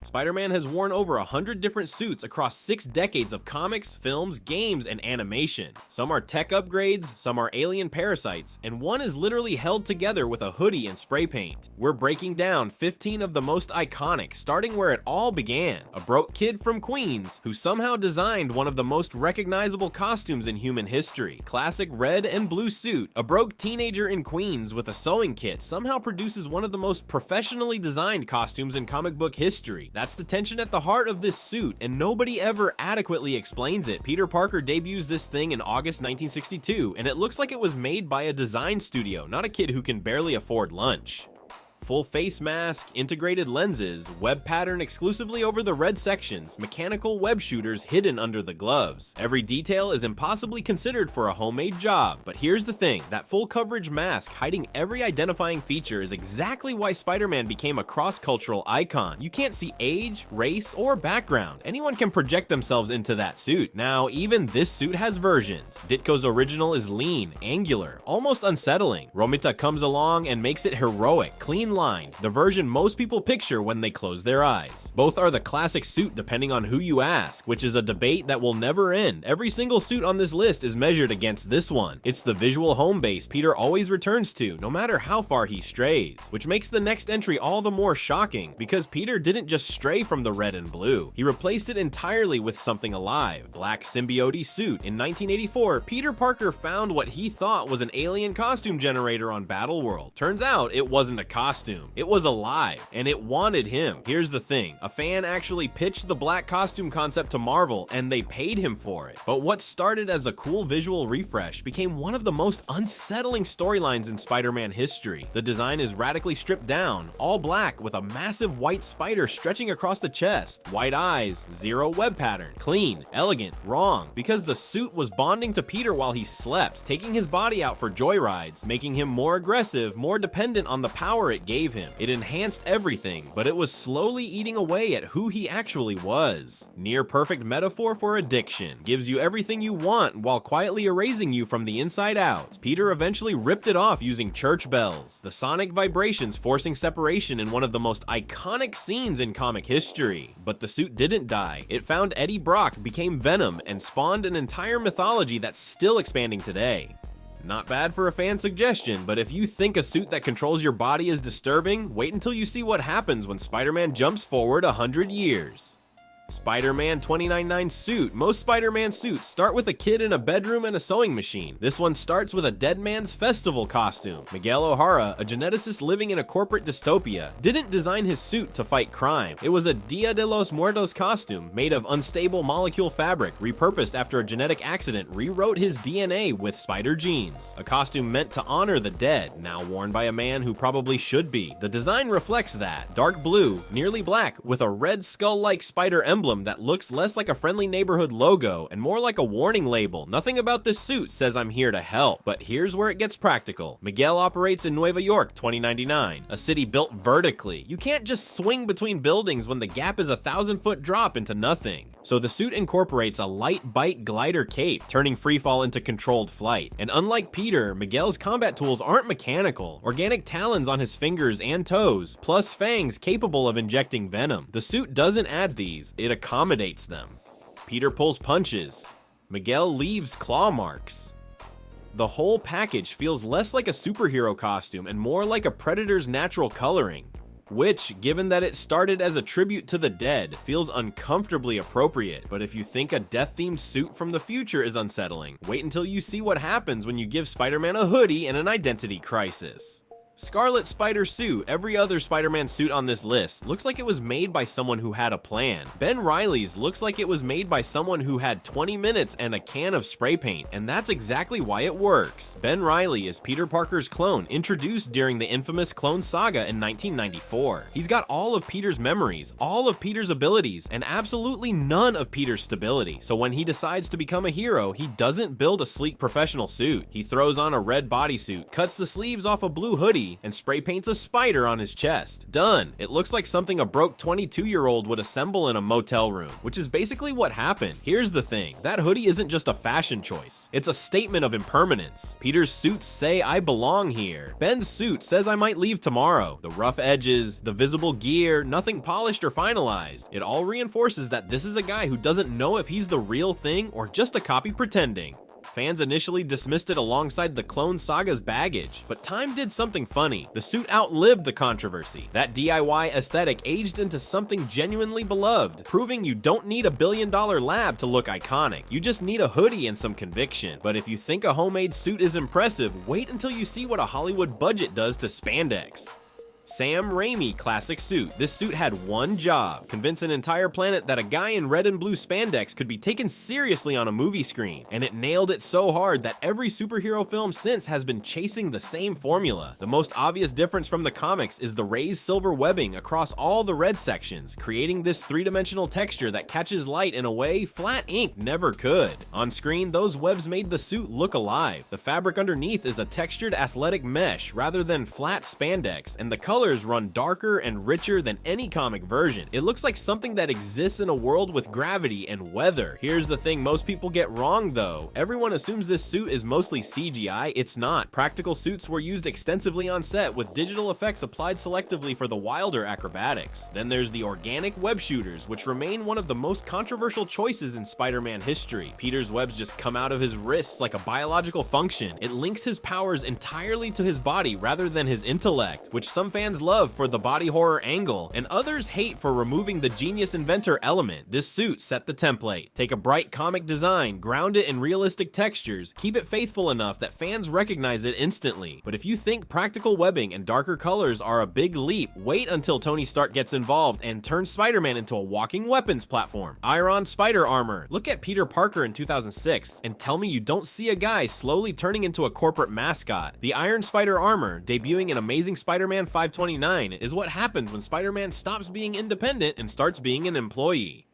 Spider-Man has worn over 100 different suits across 6 decades of comics, films, games, and animation. Some are tech upgrades, some are alien parasites, and one is literally held together with a hoodie and spray paint. We're breaking down 15 of the most iconic, starting where it all began. A broke kid from Queens who somehow designed one of the most recognizable costumes in human history. Classic red and blue suit. A broke teenager in Queens with a sewing kit somehow produces one of the most professionally designed costumes in comic book history. That's the tension at the heart of this suit, and nobody ever adequately explains it. Peter Parker debuts this thing in August 1962, and it looks like it was made by a design studio, not a kid who can barely afford lunch. Full face mask, integrated lenses, web pattern exclusively over the red sections, mechanical web shooters hidden under the gloves. Every detail is impossibly considered for a homemade job. But here's the thing, that full coverage mask hiding every identifying feature is exactly why Spider-Man became a cross-cultural icon. You can't see age, race, or background. Anyone can project themselves into that suit. Now, even this suit has versions. Ditko's original is lean, angular, almost unsettling. Romita comes along and makes it heroic, clean lined, the version most people picture when they close their eyes. Both are the classic suit depending on who you ask, which is a debate that will never end. Every single suit on this list is measured against this one. It's the visual home base Peter always returns to, no matter how far he strays, which makes the next entry all the more shocking, because Peter didn't just stray from the red and blue. He replaced it entirely with something alive. Black symbiote suit. In 1984, Peter Parker found what he thought was an alien costume generator on Battleworld. Turns out it wasn't a costume. It was alive, and it wanted him. Here's the thing, a fan actually pitched the black costume concept to Marvel, and they paid him for it. But what started as a cool visual refresh became one of the most unsettling storylines in Spider-Man history. The design is radically stripped down, all black with a massive white spider stretching across the chest, white eyes, zero web pattern, clean, elegant, wrong, because the suit was bonding to Peter while he slept, taking his body out for joyrides, making him more aggressive, more dependent on the power it gave him. It enhanced everything, but it was slowly eating away at who he actually was. Near perfect metaphor for addiction. Gives you everything you want while quietly erasing you from the inside out. Peter eventually ripped it off using church bells, the sonic vibrations forcing separation in one of the most iconic scenes in comic history. But the suit didn't die. It found Eddie Brock, became Venom, and spawned an entire mythology that's still expanding today. Not bad for a fan suggestion, but if you think a suit that controls your body is disturbing, wait until you see what happens when Spider-Man jumps forward 100 years. Spider-Man 29-9 suit. Most Spider-Man suits start with a kid in a bedroom and a sewing machine. This one starts with a dead man's festival costume. Miguel O'Hara, a geneticist living in a corporate dystopia, didn't design his suit to fight crime. It was a Dia de los Muertos costume made of unstable molecule fabric, repurposed after a genetic accident rewrote his DNA with spider genes. A costume meant to honor the dead, now worn by a man who probably should be. The design reflects that. Dark blue, nearly black, with a red skull-like spider emblem that looks less like a friendly neighborhood logo and more like a warning label. Nothing about this suit says I'm here to help, but here's where it gets practical. Miguel operates in Nueva York 2099, a city built vertically. You can't just swing between buildings when the gap is a 1,000-foot drop into nothing. So the suit incorporates a light bite glider cape, turning freefall into controlled flight. And unlike Peter, Miguel's combat tools aren't mechanical. Organic talons on his fingers and toes, plus fangs capable of injecting venom. The suit doesn't add these, it accommodates them. Peter pulls punches. Miguel leaves claw marks. The whole package feels less like a superhero costume and more like a predator's natural coloring, which, given that it started as a tribute to the dead, feels uncomfortably appropriate. But if you think a death-themed suit from the future is unsettling, wait until you see what happens when you give Spider-Man a hoodie and an identity crisis. Scarlet Spider suit. Every other Spider-Man suit on this list looks like it was made by someone who had a plan. Ben Reilly's looks like it was made by someone who had 20 minutes and a can of spray paint, and that's exactly why it works. Ben Reilly is Peter Parker's clone, introduced during the infamous Clone Saga in 1994. He's got all of Peter's memories, all of Peter's abilities, and absolutely none of Peter's stability. So when he decides to become a hero, he doesn't build a sleek professional suit. He throws on a red bodysuit, cuts the sleeves off a blue hoodie, hoodie and spray paints a spider on his chest. Done. It looks like something a broke 22-year-old would assemble in a motel room, which is basically what happened. Here's the thing, that hoodie isn't just a fashion choice, it's a statement of impermanence. Peter's suits say I belong here. Ben's suit says I might leave tomorrow. The rough edges, the visible gear, nothing polished or finalized. It all reinforces that this is a guy who doesn't know if he's the real thing or just a copy pretending. Fans initially dismissed it alongside the Clone Saga's baggage, but time did something funny. The suit outlived the controversy. That DIY aesthetic aged into something genuinely beloved, proving you don't need a billion-dollar lab to look iconic. You just need a hoodie and some conviction. But if you think a homemade suit is impressive, wait until you see what a Hollywood budget does to spandex. Sam Raimi classic suit. This suit had one job: convince an entire planet that a guy in red and blue spandex could be taken seriously on a movie screen, and it nailed it so hard that every superhero film since has been chasing the same formula. The most obvious difference from the comics is the raised silver webbing across all the red sections, creating this three-dimensional texture that catches light in a way flat ink never could. On screen, those webs made the suit look alive. The fabric underneath is a textured athletic mesh rather than flat spandex, and the colors run darker and richer than any comic version. It looks like something that exists in a world with gravity and weather. Here's the thing most people get wrong though. Everyone assumes this suit is mostly CGI. It's not. Practical suits were used extensively on set, with digital effects applied selectively for the wilder acrobatics. Then there's the organic web shooters, which remain one of the most controversial choices in Spider-Man history. Peter's webs just come out of his wrists like a biological function. It links his powers entirely to his body rather than his intellect, which some fans love for the body horror angle, and others hate for removing the genius inventor element. This suit set the template. Take a bright comic design, ground it in realistic textures, keep it faithful enough that fans recognize it instantly. But if you think practical webbing and darker colors are a big leap, wait until Tony Stark gets involved and turns Spider-Man into a walking weapons platform. Iron spider armor. Look at Peter Parker in 2006 and tell me you don't see a guy slowly turning into a corporate mascot. The Iron Spider armor, debuting in Amazing Spider-Man 529, is what happens when Spider-Man stops being independent and starts being an employee.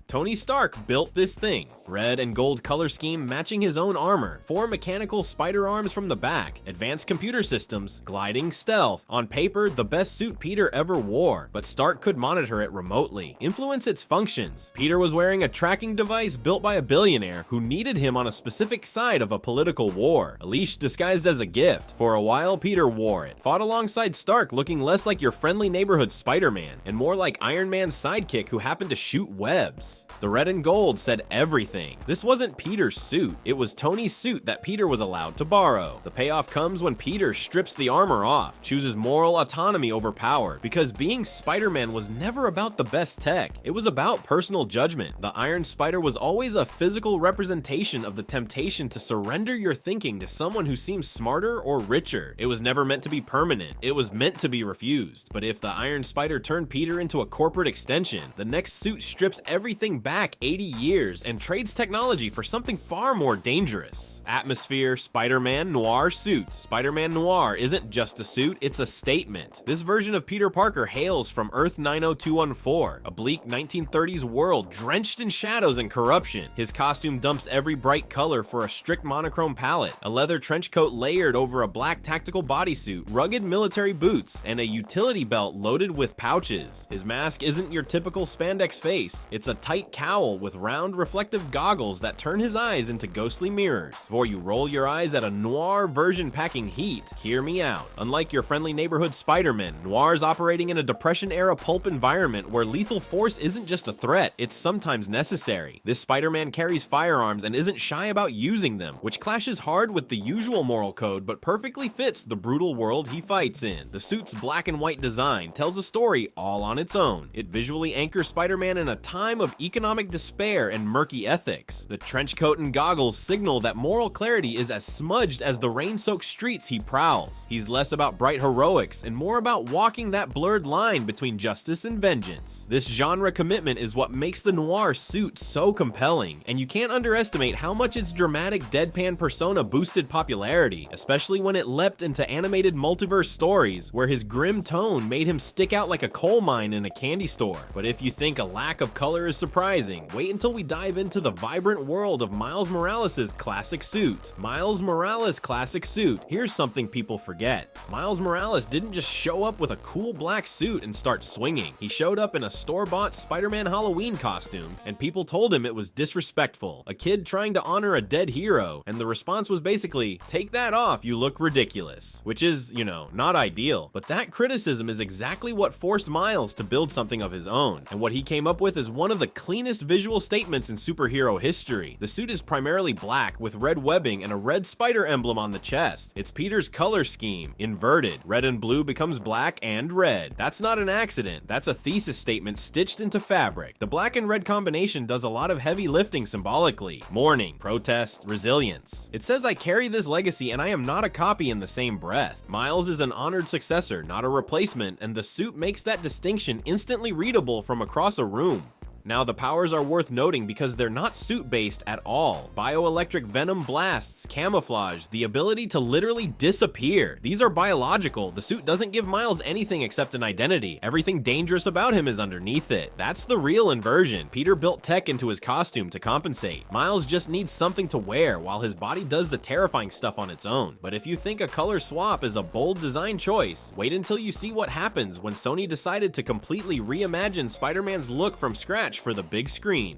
Tony Stark built this thing. Red and gold color scheme matching his own armor, 4 mechanical spider arms from the back, advanced computer systems, gliding stealth. On paper, the best suit Peter ever wore, but Stark could monitor it remotely, influence its functions. Peter was wearing a tracking device built by a billionaire who needed him on a specific side of a political war, a leash disguised as a gift. For a while, Peter wore it, fought alongside Stark, looking less like your friendly neighborhood Spider-Man, and more like Iron Man's sidekick who happened to shoot webs. The red and gold said everything. This wasn't Peter's suit, it was Tony's suit that Peter was allowed to borrow. The payoff comes when Peter strips the armor off, chooses moral autonomy over power, because being Spider-Man was never about the best tech, it was about personal judgment. The Iron Spider was always a physical representation of the temptation to surrender your thinking to someone who seems smarter or richer. It was never meant to be permanent, it was meant to be refused. But if the Iron Spider turned Peter into a corporate extension, the next suit strips everything back 80 years and trades technology for something far more dangerous. Atmosphere, Spider-Man Noir suit. Spider-Man Noir isn't just a suit, it's a statement. This version of Peter Parker hails from Earth 90214, a bleak 1930s world drenched in shadows and corruption. His costume dumps every bright color for a strict monochrome palette, a leather trench coat layered over a black tactical bodysuit, rugged military boots, and a utility belt loaded with pouches. His mask isn't your typical spandex face, it's a tight cowl with round reflective goggles that turn his eyes into ghostly mirrors. Before you roll your eyes at a Noir version packing heat, hear me out. Unlike your friendly neighborhood Spider-Man, Noir's operating in a Depression-era pulp environment where lethal force isn't just a threat, it's sometimes necessary. This Spider-Man carries firearms and isn't shy about using them, which clashes hard with the usual moral code but perfectly fits the brutal world he fights in. The suit's black and white design tells a story all on its own. It visually anchors Spider-Man in a time of economic despair and murky ethics. The trench coat and goggles signal that moral clarity is as smudged as the rain-soaked streets he prowls. He's less about bright heroics and more about walking that blurred line between justice and vengeance. This genre commitment is what makes the Noir suit so compelling, and you can't underestimate how much its dramatic deadpan persona boosted popularity, especially when it leapt into animated multiverse stories where his grim tone made him stick out like a coal mine in a candy store. But if you think a lack of color is surprising, wait until we dive into the vibrant world of Miles Morales' classic suit. Miles Morales' classic suit. Here's something people forget. Miles Morales didn't just show up with a cool black suit and start swinging. He showed up in a store-bought Spider-Man Halloween costume, and people told him it was disrespectful. A kid trying to honor a dead hero, and the response was basically, "Take that off, you look ridiculous." Which is, not ideal. But that criticism is exactly what forced Miles to build something of his own. And what he came up with is one of the cleanest visual statements in superhero history. The suit is primarily black with red webbing and a red spider emblem on the chest. It's Peter's color scheme, inverted. Red and blue becomes black and red. That's not an accident. That's a thesis statement stitched into fabric. The black and red combination does a lot of heavy lifting symbolically. Mourning, protest, resilience. It says I carry this legacy and I am not a copy in the same breath. Miles is an honored successor, not a replacement, and the suit makes that distinction instantly readable from across a room. Now, the powers are worth noting because they're not suit-based at all. Bioelectric venom blasts, camouflage, the ability to literally disappear. These are biological. The suit doesn't give Miles anything except an identity. Everything dangerous about him is underneath it. That's the real inversion. Peter built tech into his costume to compensate. Miles just needs something to wear while his body does the terrifying stuff on its own. But if you think a color swap is a bold design choice, wait until you see what happens when Sony decided to completely reimagine Spider-Man's look from scratch for the big screen.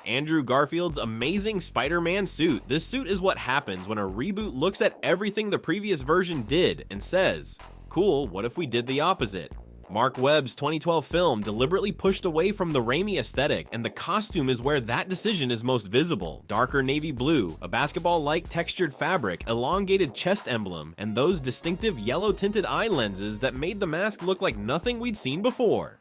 Andrew Garfield's amazing Spider-Man suit. This suit is what happens when a reboot looks at everything the previous version did and says, cool, what if we did the opposite? Mark Webb's 2012 film deliberately pushed away from the Raimi aesthetic, and the costume is where that decision is most visible. Darker navy blue, a basketball-like textured fabric, elongated chest emblem, and those distinctive yellow-tinted eye lenses that made the mask look like nothing we'd seen before.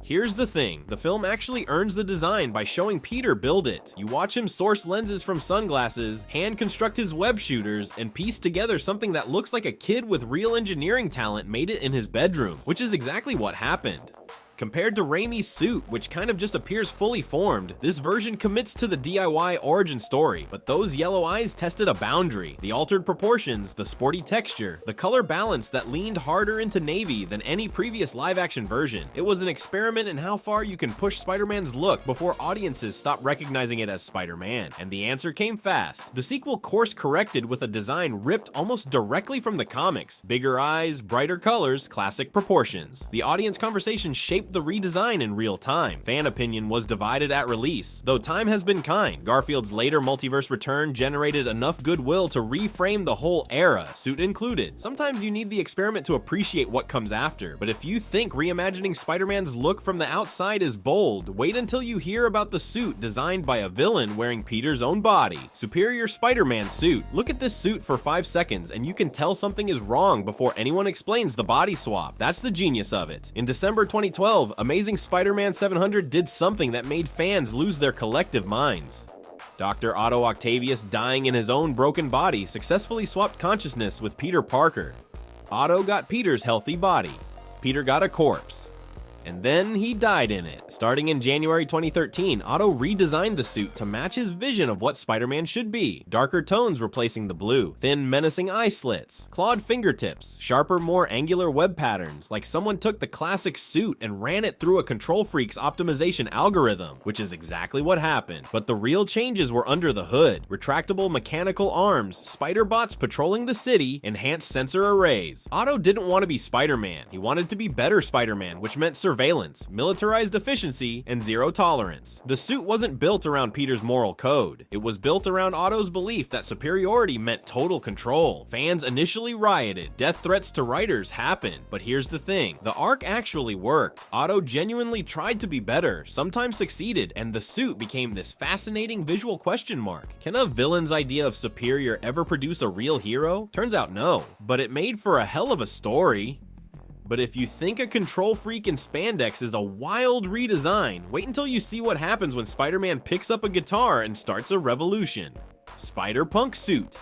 Here's the thing, the film actually earns the design by showing Peter build it. You watch him source lenses from sunglasses, hand construct his web shooters, and piece together something that looks like a kid with real engineering talent made it in his bedroom, which is exactly what happened. Compared to Raimi's suit, which kind of just appears fully formed, this version commits to the DIY origin story, but those yellow eyes tested a boundary. The altered proportions, the sporty texture, the color balance that leaned harder into navy than any previous live-action version. It was an experiment in how far you can push Spider-Man's look before audiences stop recognizing it as Spider-Man, and the answer came fast. The sequel course-corrected with a design ripped almost directly from the comics. Bigger eyes, brighter colors, classic proportions. The audience conversation shaped the redesign in real time. Fan opinion was divided at release. Though time has been kind, Garfield's later multiverse return generated enough goodwill to reframe the whole era, suit included. Sometimes you need the experiment to appreciate what comes after, but if you think reimagining Spider-Man's look from the outside is bold, wait until you hear about the suit designed by a villain wearing Peter's own body. Superior Spider-Man suit. Look at this suit for 5 seconds and you can tell something is wrong before anyone explains the body swap. That's the genius of it. In December 2012, Amazing Spider-Man 700 did something that made fans lose their collective minds. Dr. Otto Octavius, dying in his own broken body, successfully swapped consciousness with Peter Parker. Otto got Peter's healthy body. Peter got a corpse. And then he died in it. Starting in January 2013, Otto redesigned the suit to match his vision of what Spider-Man should be. Darker tones replacing the blue, thin menacing eye slits, clawed fingertips, sharper, more angular web patterns, like someone took the classic suit and ran it through a Control Freak's optimization algorithm, which is exactly what happened. But the real changes were under the hood. Retractable mechanical arms, spider bots patrolling the city, enhanced sensor arrays. Otto didn't want to be Spider-Man. He wanted to be better Spider-Man, which meant surveillance, militarized efficiency, and zero tolerance. The suit wasn't built around Peter's moral code. It was built around Otto's belief that superiority meant total control. Fans initially rioted. Death threats to writers happened. But here's the thing. The arc actually worked. Otto genuinely tried to be better, sometimes succeeded, and the suit became this fascinating visual question mark. Can a villain's idea of superior ever produce a real hero? Turns out no. But it made for a hell of a story. But if you think a Control Freak in spandex is a wild redesign, wait until you see what happens when Spider-Man picks up a guitar and starts a revolution. Spider-Punk suit.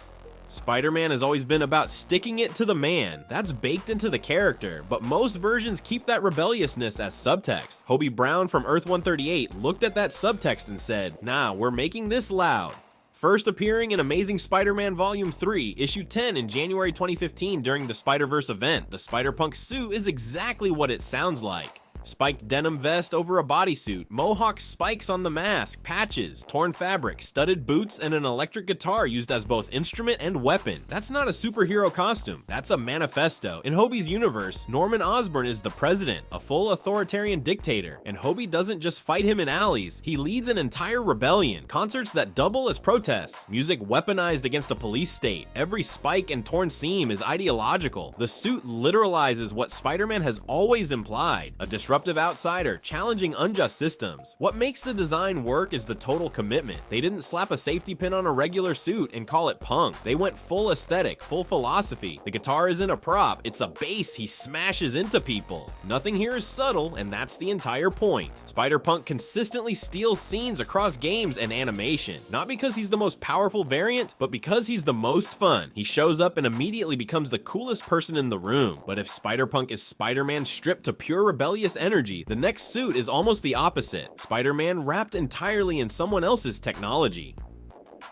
Spider-Man has always been about sticking it to the man. That's baked into the character, but most versions keep that rebelliousness as subtext. Hobie Brown from Earth-138 looked at that subtext and said, nah, we're making this loud. First appearing in Amazing Spider-Man Volume 3, Issue 10 in January 2015 during the Spider-Verse event, the Spider-Punk suit is exactly what it sounds like. Spiked denim vest over a bodysuit, mohawk spikes on the mask, patches, torn fabric, studded boots, and an electric guitar used as both instrument and weapon. That's not a superhero costume, that's a manifesto. In Hobie's universe, Norman Osborn is the president, a full authoritarian dictator, and Hobie doesn't just fight him in alleys, he leads an entire rebellion, concerts that double as protests, music weaponized against a police state. Every spike and torn seam is ideological. The suit literalizes what Spider-Man has always implied, a disruptive outsider challenging unjust systems. What makes the design work is the total commitment. They didn't slap a safety pin on a regular suit and call it punk. They went full aesthetic, full philosophy. The guitar isn't a prop, it's a bass he smashes into people. Nothing here is subtle, and that's the entire point. Spider-Punk consistently steals scenes across games and animation, not because he's the most powerful variant, but because he's the most fun. He shows up and immediately becomes the coolest person in the room. But if Spider-Punk is Spider-Man stripped to pure rebellious energy, the next suit is almost the opposite. Spider-Man wrapped entirely in someone else's technology.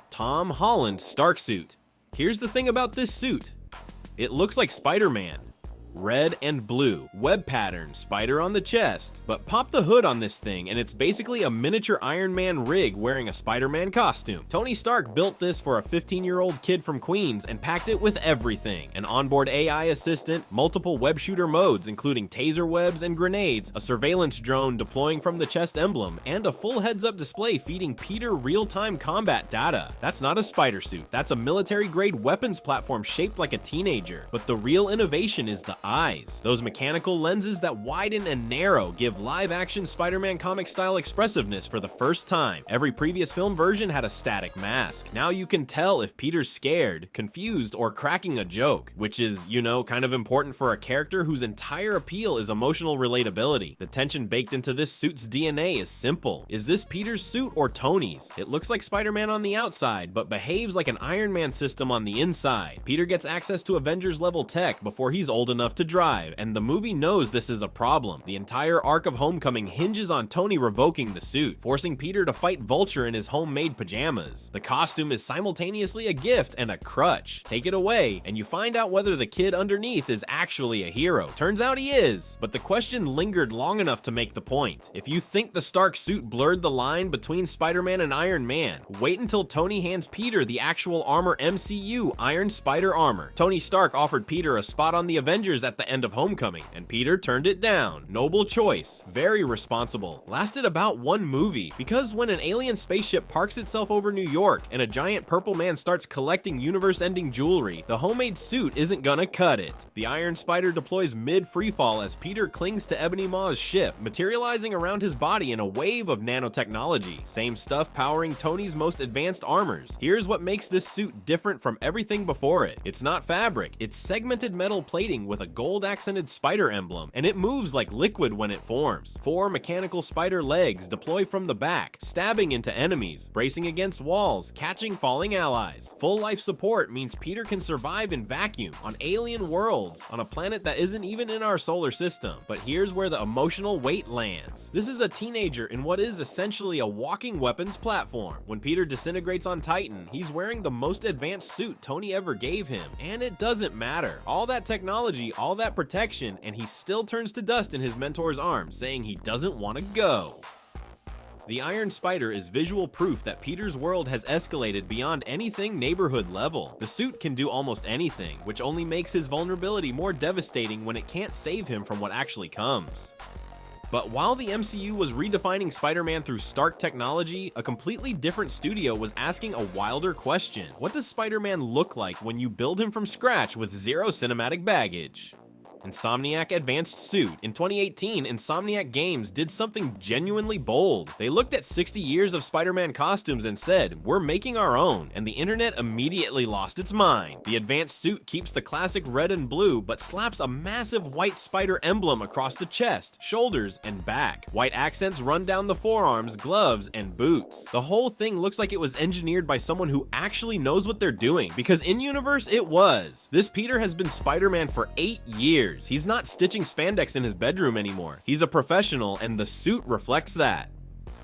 Tom Holland Stark suit. Here's the thing about this suit. It looks like Spider-Man. Red and blue, web pattern, spider on the chest. But pop the hood on this thing and it's basically a miniature Iron Man rig wearing a Spider-Man costume. Tony Stark built this for a 15-year-old kid from Queens and packed it with everything. An onboard AI assistant, multiple web shooter modes including taser webs and grenades, a surveillance drone deploying from the chest emblem, and a full heads-up display feeding Peter real-time combat data. That's not a spider suit, that's a military-grade weapons platform shaped like a teenager. But the real innovation is the eyes. Those mechanical lenses that widen and narrow give live-action Spider-Man comic-style expressiveness for the first time. Every previous film version had a static mask. Now you can tell if Peter's scared, confused, or cracking a joke, which is, you know, kind of important for a character whose entire appeal is emotional relatability. The tension baked into this suit's DNA is simple. Is this Peter's suit or Tony's? It looks like Spider-Man on the outside, but behaves like an Iron Man system on the inside. Peter gets access to Avengers-level tech before he's old enough to drive, and the movie knows this is a problem. The entire arc of Homecoming hinges on Tony revoking the suit, forcing Peter to fight Vulture in his homemade pajamas. The costume is simultaneously a gift and a crutch. Take it away, and you find out whether the kid underneath is actually a hero. Turns out he is, but the question lingered long enough to make the point. If you think the Stark suit blurred the line between Spider-Man and Iron Man, wait until Tony hands Peter the actual Armor MCU Iron Spider armor. Tony Stark offered Peter a spot on the Avengers at the end of Homecoming, and Peter turned it down. Noble choice, very responsible. Lasted about one movie, because when an alien spaceship parks itself over New York and a giant purple man starts collecting universe-ending jewelry, the homemade suit isn't gonna cut it. The Iron Spider deploys mid-freefall as Peter clings to Ebony Maw's ship, materializing around his body in a wave of nanotechnology. Same stuff powering Tony's most advanced armors. Here's what makes this suit different from everything before it. It's not fabric, it's segmented metal plating with a gold-accented spider emblem, and it moves like liquid when it forms. 4 mechanical spider legs deploy from the back, stabbing into enemies, bracing against walls, catching falling allies. Full life support means Peter can survive in vacuum, on alien worlds, on a planet that isn't even in our solar system. But here's where the emotional weight lands. This is a teenager in what is essentially a walking weapons platform. When Peter disintegrates on Titan, he's wearing the most advanced suit Tony ever gave him, and it doesn't matter. All that technology, all that protection, and he still turns to dust in his mentor's arms, saying he doesn't want to go. The Iron Spider is visual proof that Peter's world has escalated beyond anything neighborhood level. The suit can do almost anything, which only makes his vulnerability more devastating when it can't save him from what actually comes. But while the MCU was redefining Spider-Man through Stark technology, a completely different studio was asking a wilder question. What does Spider-Man look like when you build him from scratch with zero cinematic baggage? Insomniac Advanced Suit. In 2018, Insomniac Games did something genuinely bold. They looked at 60 years of Spider-Man costumes and said, "We're making our own," and the internet immediately lost its mind. The advanced suit keeps the classic red and blue, but slaps a massive white spider emblem across the chest, shoulders, and back. White accents run down the forearms, gloves, and boots. The whole thing looks like it was engineered by someone who actually knows what they're doing, because in-universe it was. This Peter has been Spider-Man for 8 years. He's not stitching spandex in his bedroom anymore. He's a professional, and the suit reflects that.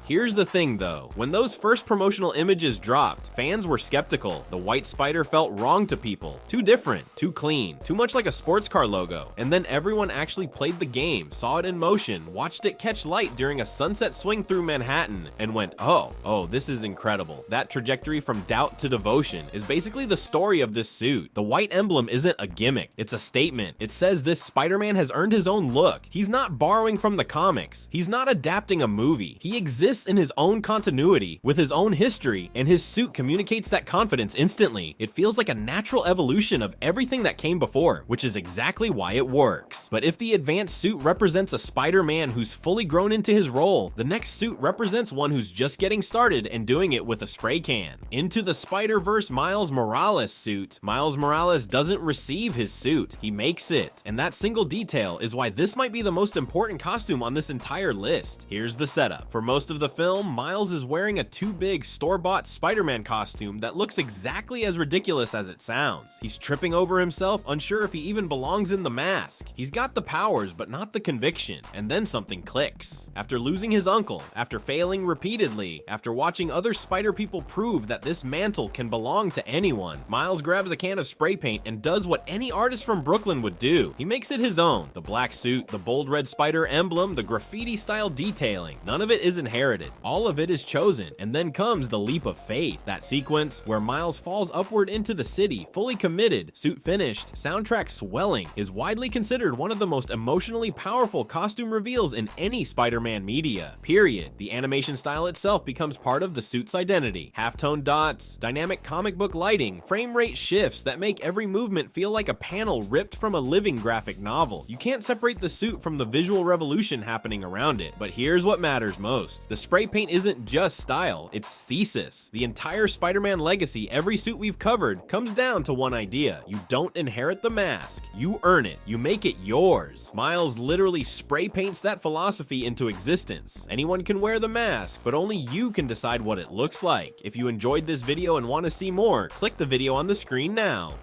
Here's the thing though, when those first promotional images dropped, fans were skeptical. The white spider felt wrong to people. Too different, too clean, too much like a sports car logo. And then everyone actually played the game, saw it in motion, watched it catch light during a sunset swing through Manhattan, and went, oh, this is incredible. That trajectory from doubt to devotion is basically the story of this suit. The white emblem isn't a gimmick, it's a statement. It says this Spider-Man has earned his own look. He's not borrowing from the comics. He's not adapting a movie. He exists in his own continuity, with his own history, and his suit communicates that confidence instantly. It feels like a natural evolution of everything that came before, which is exactly why it works. But if the advanced suit represents a Spider-Man who's fully grown into his role, the next suit represents one who's just getting started and doing it with a spray can. Into the Spider-Verse Miles Morales suit, Miles Morales doesn't receive his suit, he makes it. And that single detail is why this might be the most important costume on this entire list. Here's the setup. For most of the film, Miles is wearing a too big store-bought Spider-Man costume that looks exactly as ridiculous as it sounds. He's tripping over himself, unsure if he even belongs in the mask. He's got the powers, but not the conviction. And then something clicks. After losing his uncle, after failing repeatedly, after watching other Spider people prove that this mantle can belong to anyone, Miles grabs a can of spray paint and does what any artist from Brooklyn would do. He makes it his own. The black suit, the bold red spider emblem, the graffiti-style detailing. None of it is inherited. All of it is chosen. And then comes the leap of faith. That sequence where Miles falls upward into the city, fully committed, suit finished, soundtrack swelling, is widely considered one of the most emotionally powerful costume reveals in any Spider-Man media. Period. The animation style itself becomes part of the suit's identity. Halftone dots, dynamic comic book lighting, frame rate shifts that make every movement feel like a panel ripped from a living graphic novel. You can't separate the suit from the visual revolution happening around it. But here's what matters most. The spray paint isn't just style, it's thesis. The entire Spider-Man legacy, every suit we've covered, comes down to one idea. You don't inherit the mask, you earn it. You make it yours. Miles literally spray paints that philosophy into existence. Anyone can wear the mask, but only you can decide what it looks like. If you enjoyed this video and want to see more, click the video on the screen now.